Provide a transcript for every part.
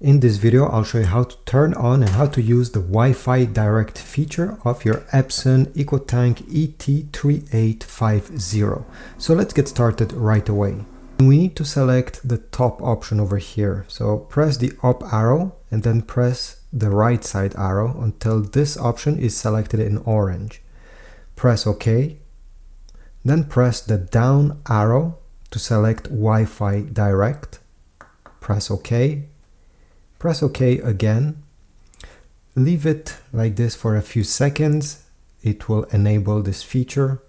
In this video, I'll show you how to turn on and how to use the Wi-Fi direct feature of your Epson EcoTank ET-3850. So let's get started right away. We need to select the top option over here. So press the up arrow and then press the right side arrow until this option is selected in orange. Press OK. Then press the down arrow to select Wi-Fi direct. Press OK. Press OK again. Leave it like this for a few seconds. It will enable this feature.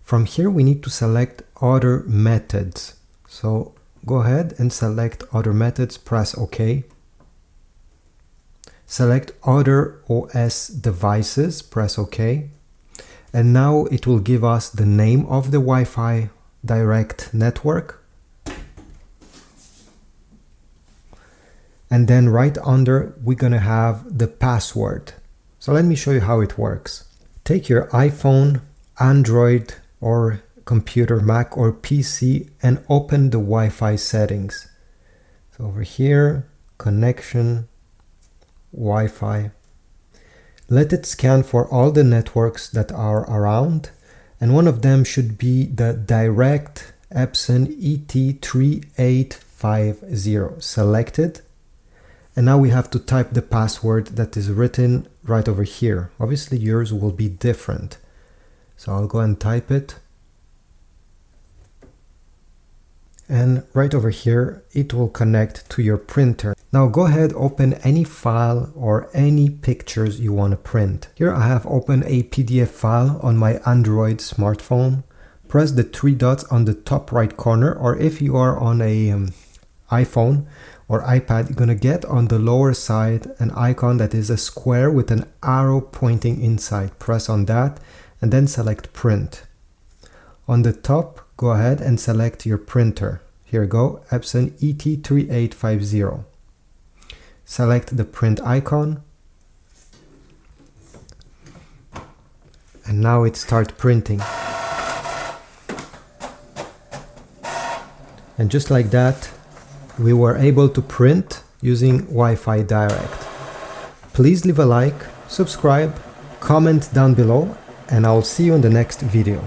From here we need to select other methods. So go ahead and select other methods, press OK. Select other OS devices, press OK. And now it will give us the name of the Wi-Fi direct network. And then right under, we're gonna have the password. So let me show you how it works. Take your iPhone, Android, or computer, Mac or PC, and open the Wi-Fi settings. So over here, connection, Wi-Fi. Let it scan for all the networks that are around, and one of them should be the direct Epson ET-3850. Selected. And now we have to type the password that is written right over here. Obviously yours will be different. So I'll go and type it. And right over here, it will connect to your printer. Now go ahead, open any file or any pictures you want to print. Here I have opened a PDF file on my Android smartphone. Press the three dots on the top right corner, or if you are on a iPhone or iPad, you're gonna get on the lower side an icon that is a square with an arrow pointing inside. Press on that and then select print. On the top, go ahead and select your printer. Here we go, Epson ET-3850. Select the print icon. And now it starts printing. And just like that, we were able to print using Wi-Fi Direct. Please leave a like, subscribe, comment down below, and I'll see you in the next video.